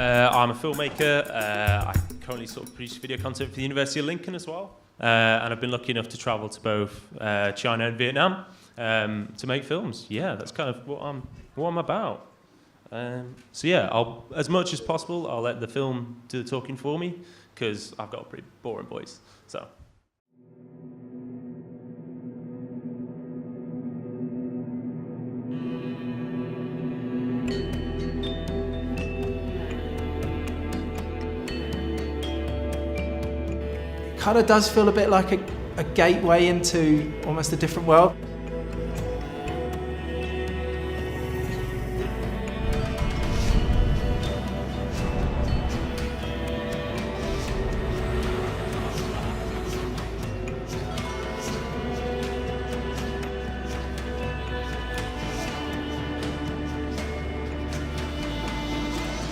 I'm a filmmaker. I currently sort of produce video content for the University of Lincoln as well. And I've been lucky enough to travel to both China and Vietnam to make films. Yeah, that's kind of what I'm about. So yeah, as much as possible, I'll let the film do the talking for me, because I've got a pretty boring voice. So. Kind of does feel a bit like a gateway into almost a different world.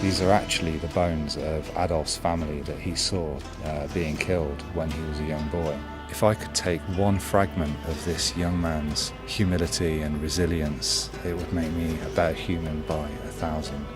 These are actually the bones of Adolf's family that he saw being killed when he was a young boy. If I could take one fragment of this young man's humility and resilience, it would make me a better human by 1,000.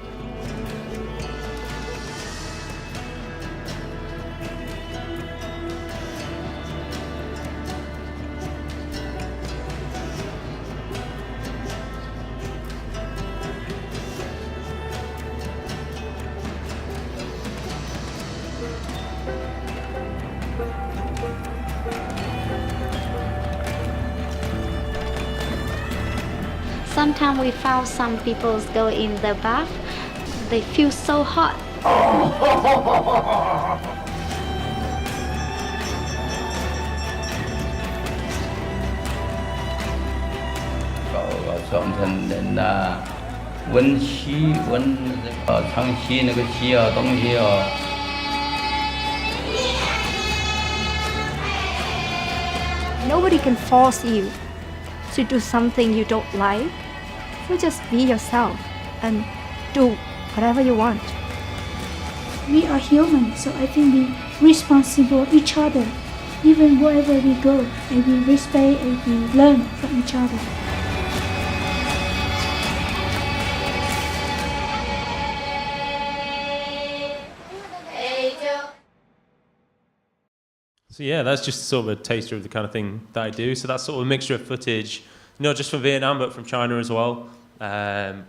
Sometimes we found some people go in the bath, they feel so hot. Nobody can force you to do something you don't like. So just be yourself and do whatever you want. We are human, so I think we responsible each other. Even wherever we go, and we respect and we learn from each other. So yeah, that's just sort of a taster of the kind of thing that I do. So that's sort of a mixture of footage, not just from Vietnam, but from China as well.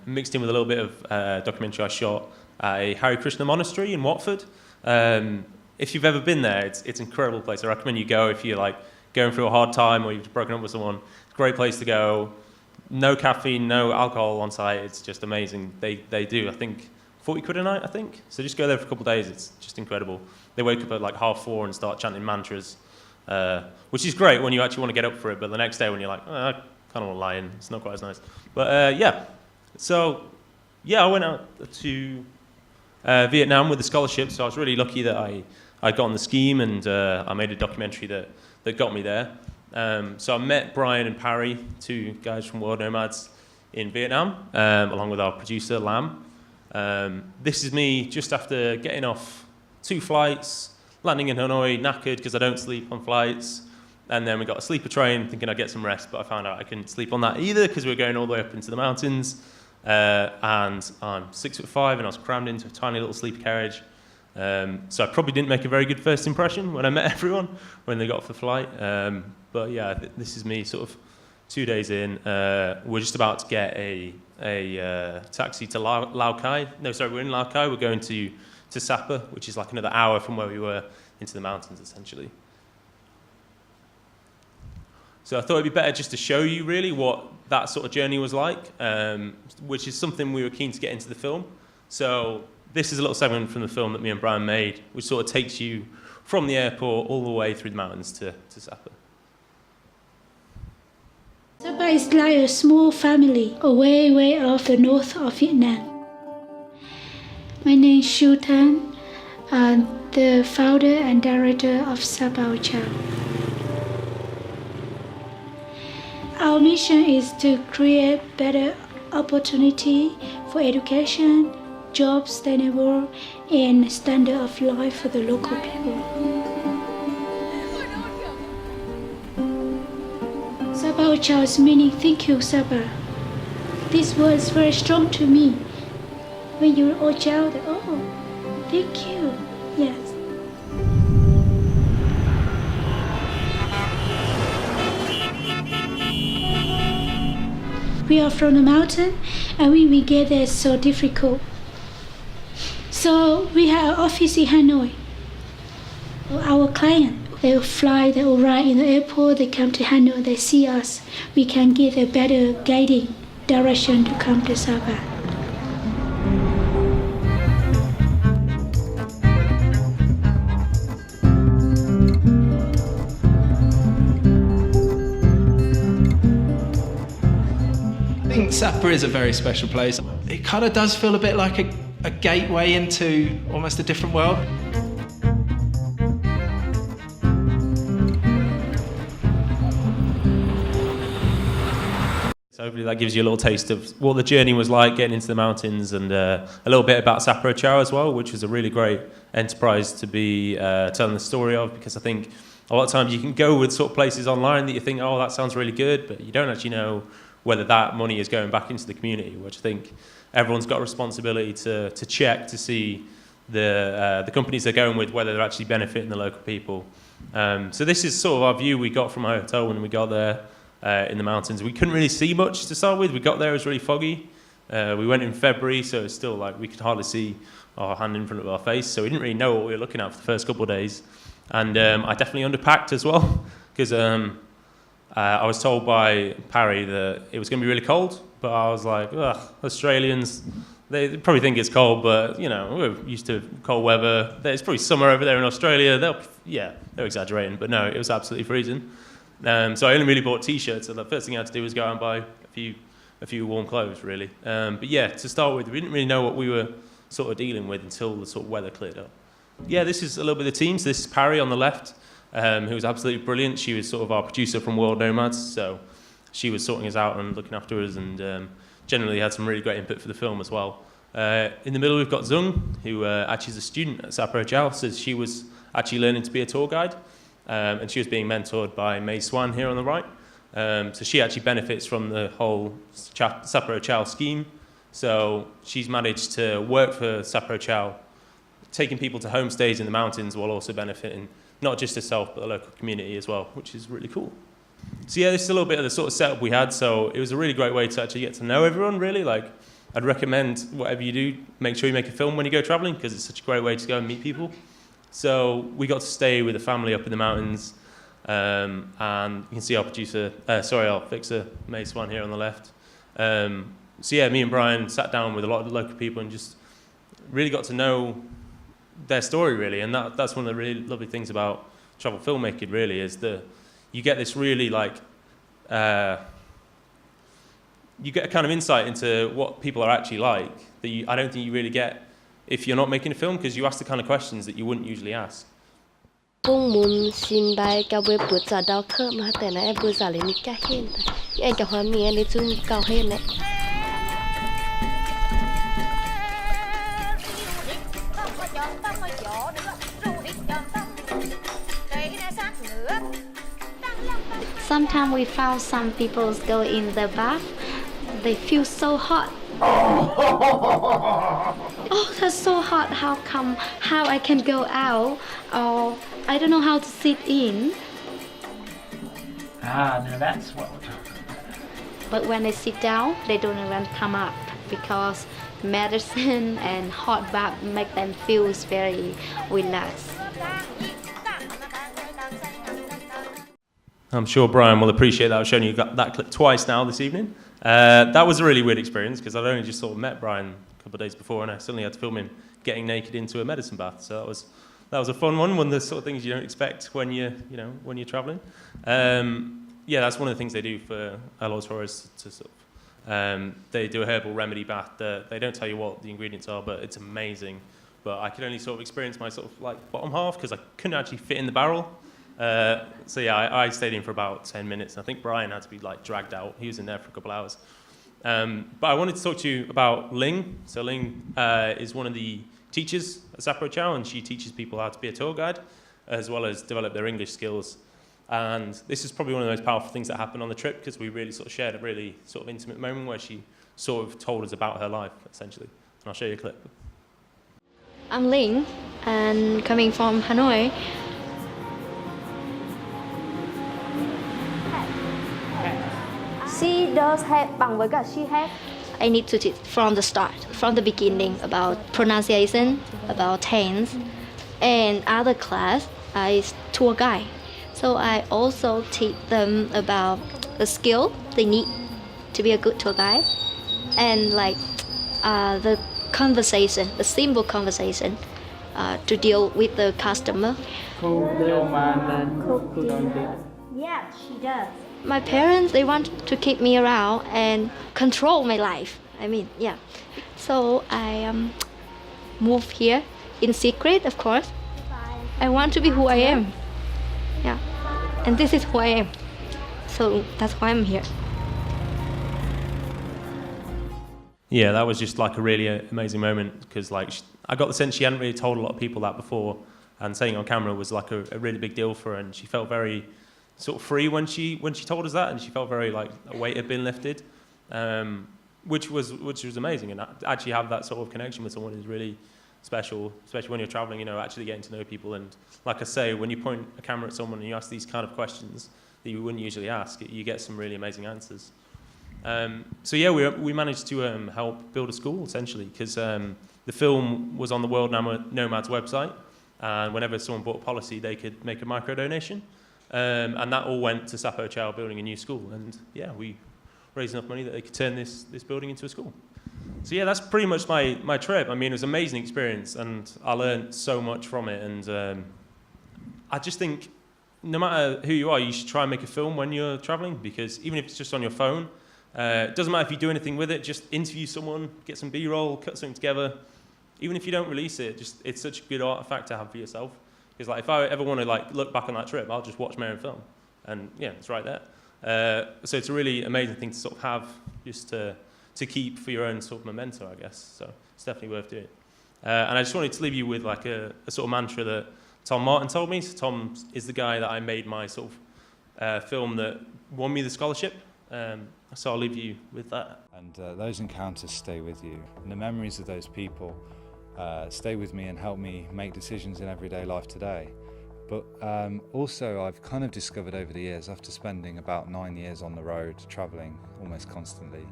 Mixed in with a little bit of documentary I shot at a Hare Krishna monastery in Watford. If you've ever been there, it's an incredible place. I recommend you go if you're like going through a hard time or you've broken up with someone. It's a great place to go. No caffeine, no alcohol on site. It's just amazing. They do, I think, 40 quid a night, I think. So just go there for a couple of days. It's just incredible. They wake up at like 4:30 and start chanting mantras, which is great when you actually want to get up for it. But the next day when you're like, I kind of want to lie in, it's not quite as nice. But yeah, so yeah, I went out to Vietnam with a scholarship. So I was really lucky that I got on the scheme and I made a documentary that got me there. So I met Brian and Parry, two guys from World Nomads in Vietnam, along with our producer, Lam. This is me just after getting off 2 flights, landing in Hanoi, knackered because I don't sleep on flights. And then we got a sleeper train, thinking I'd get some rest, but I found out I couldn't sleep on that either because we were going all the way up into the mountains. And I'm 6'5" and I was crammed into a tiny little sleeper carriage. So I probably didn't make a very good first impression when I met everyone when they got off the flight. But yeah, this is me sort of 2 days in. We're just about to get a taxi to Lao Cai. No, sorry, we're in Lao Cai. We're going to Sapa, which is like another hour from where we were into the mountains, essentially. So I thought it'd be better just to show you really what that sort of journey was like, which is something we were keen to get into the film. So this is a little segment from the film that me and Brian made, which sort of takes you from the airport all the way through the mountains to Sapa. Sapa is like a small family, way off the north of Vietnam. My name is Shu Tan. I'm the founder and director of Sapa Chow. Our mission is to create better opportunity for education, jobs, sustainable, and standard of life for the local people. Sapa Chow's meaning thank you, Sapa. This word is very strong to me. When you're all child, Thank you. Yes. We are from the mountain, and we get there so difficult. So we have an office in Hanoi. Our client, they will fly, they will ride in the airport, they come to Hanoi, they see us. We can give a better guiding direction to come to Sabah. I think Sabah is a very special place. It kind of does feel a bit like a gateway into almost a different world. So hopefully that gives you a little taste of what the journey was like getting into the mountains, and a little bit about Sapro Chow as well, which was a really great enterprise to be telling the story of, because I think a lot of times you can go with sort of places online that you think, oh, that sounds really good, but you don't actually know whether that money is going back into the community, which I think everyone's got a responsibility to check to see the companies they're going with, whether they're actually benefiting the local people. So this is sort of our view we got from our hotel when we got there in the mountains. We couldn't really see much to start with. We got there, it was really foggy. We went in February, so it's still like we could hardly see our hand in front of our face, so we didn't really know what we were looking at for the first couple of days. And I definitely underpacked as well, because I was told by Parry that it was going to be really cold, but I was like, ugh, Australians, they probably think it's cold, but, you know, we're used to cold weather. It's probably summer over there in Australia. They're exaggerating, but no, it was absolutely freezing. So I only really bought T-shirts, so the first thing I had to do was go out and buy a few warm clothes, really. But yeah, to start with, we didn't really know what we were sort of dealing with until the sort of weather cleared up. Yeah, this is a little bit of the team. So this is Parry on the left, who was absolutely brilliant. She was sort of our producer from World Nomads, so she was sorting us out and looking after us, and generally had some really great input for the film as well. In the middle, we've got Zung, who actually is a student at Sapro Chow, so she was actually learning to be a tour guide, and she was being mentored by Mei Swan here on the right. So she actually benefits from the whole Sapro Chow scheme. So she's managed to work for Sapro Chow, taking people to homestays in the mountains while also benefiting not just herself but the local community as well, which is really cool. So yeah, this is a little bit of the sort of setup we had. So it was a really great way to actually get to know everyone, really. Like, I'd recommend whatever you do, make sure you make a film when you go traveling, because it's such a great way to go and meet people. So we got to stay with a family up in the mountains, and you can see our producer, our fixer, Mei Swan here on the left. So yeah, me and Brian sat down with a lot of the local people and just really got to know their story, really. And that's one of the really lovely things about travel filmmaking, really, is you get this really, like, you get a kind of insight into what people are actually like that I don't think you really get if you're not making a film, because you ask the kind of questions that you wouldn't usually ask. Sometimes we found some people go in the bath, they feel so hot. Oh, that's so hot. How I can go out? Or I don't know how to sit in. Now that's what we're talking about. But when they sit down, they don't even come up, because medicine and hot bath make them feel very relaxed. I'm sure Brian will appreciate that. I've shown you that clip twice now this evening. That was a really weird experience, because I'd only just sort of met Brian a couple of days before, and I suddenly had to film him getting naked into a medicine bath. So that was a fun one of the sort of things you don't expect when you're traveling. Yeah, that's one of the things they do for a lot of tourists. To sort of, they do a herbal remedy bath. They don't tell you what the ingredients are, but it's amazing. But I could only sort of experience my sort of like bottom half, because I couldn't actually fit in the barrel. So yeah, I stayed in for about 10 minutes. I think Brian had to be like dragged out. He was in there for a couple hours. But I wanted to talk to you about Ling. So Ling is one of the teachers at Sapro Chow, and she teaches people how to be a tour guide, as well as develop their English skills. And this is probably one of the most powerful things that happened on the trip, because we really sort of shared a really sort of intimate moment where she sort of told us about her life, essentially. And I'll show you a clip. I'm Ling, and coming from Hanoi. She does have bằng với cả she have. I need to teach from the start, from the beginning, about pronunciation, about tense, and other class is tour guide. So I also teach them about the skill they need to be a good tour guide, and like the conversation, the simple conversation to deal with the customer. Yeah, she does. My parents, they want to keep me around and control my life. I mean, yeah. So I moved here in secret, of course. I want to be who I am. Yeah. And this is who I am. So that's why I'm here. Yeah, that was just like a really amazing moment because like I got the sense she hadn't really told a lot of people that before, and saying on camera was like a really big deal for her, and she felt very sort of free when she told us that, and she felt very like a weight had been lifted, which was amazing. And actually have that sort of connection with someone is really special, especially when you're traveling. You know, actually getting to know people, and like I say, when you point a camera at someone and you ask these kind of questions that you wouldn't usually ask, you get some really amazing answers. So yeah, we managed to help build a school essentially because the film was on the World Nomads website, and whenever someone bought a policy, they could make a micro donation. And that all went to Sapo Chow building a new school, and yeah, we raised enough money that they could turn this building into a school. So yeah, that's pretty much my trip. I mean, it was an amazing experience, and I learned so much from it. And I just think, no matter who you are, you should try and make a film when you're traveling, because even if it's just on your phone, it doesn't matter if you do anything with it. Just interview someone, get some B-roll, cut something together. Even if you don't release it, it's such a good artifact to have for yourself. Because like, if I ever want to like look back on that trip, I'll just watch my own film, and yeah, it's right there. So it's a really amazing thing to sort of have, just to keep for your own sort of memento, I guess. So it's definitely worth doing. And I just wanted to leave you with like a sort of mantra that Tom Martin told me. So Tom is the guy that I made my sort of film that won me the scholarship. So I'll leave you with that. And those encounters stay with you, and the memories of those people stay with me and help me make decisions in everyday life today. But also I've kind of discovered over the years, after spending about 9 years on the road, travelling almost constantly,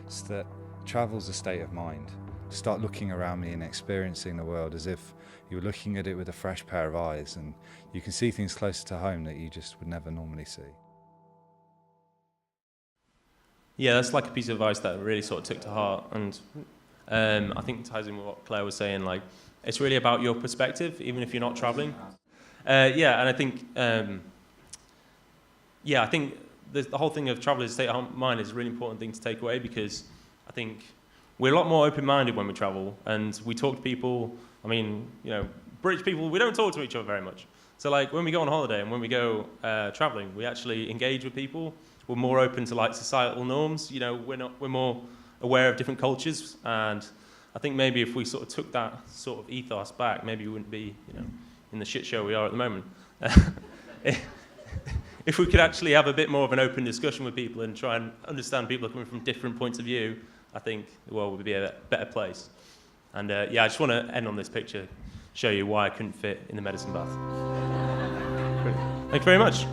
is that travel's a state of mind. Start looking around me and experiencing the world as if you were looking at it with a fresh pair of eyes, and you can see things closer to home that you just would never normally see. Yeah, that's like a piece of advice that I really sort of took to heart, and I think it ties in with what Claire was saying. Like, it's really about your perspective, even if you're not traveling. Yeah, and I think, I think the whole thing of traveler's state of mind is a really important thing to take away, because I think we're a lot more open-minded when we travel, and we talk to people. I mean, you know, British people, we don't talk to each other very much. So like when we go on holiday and when we go traveling, we actually engage with people. We're more open to like societal norms. You know, we're more aware of different cultures, and I think maybe if we sort of took that sort of ethos back, maybe we wouldn't be, you know, in the shit show we are at the moment. If we could actually have a bit more of an open discussion with people and try and understand people coming from different points of view, I think the world would be a better place. And yeah, I just want to end on this picture, show you why I couldn't fit in the medicine bath. Thank you very much.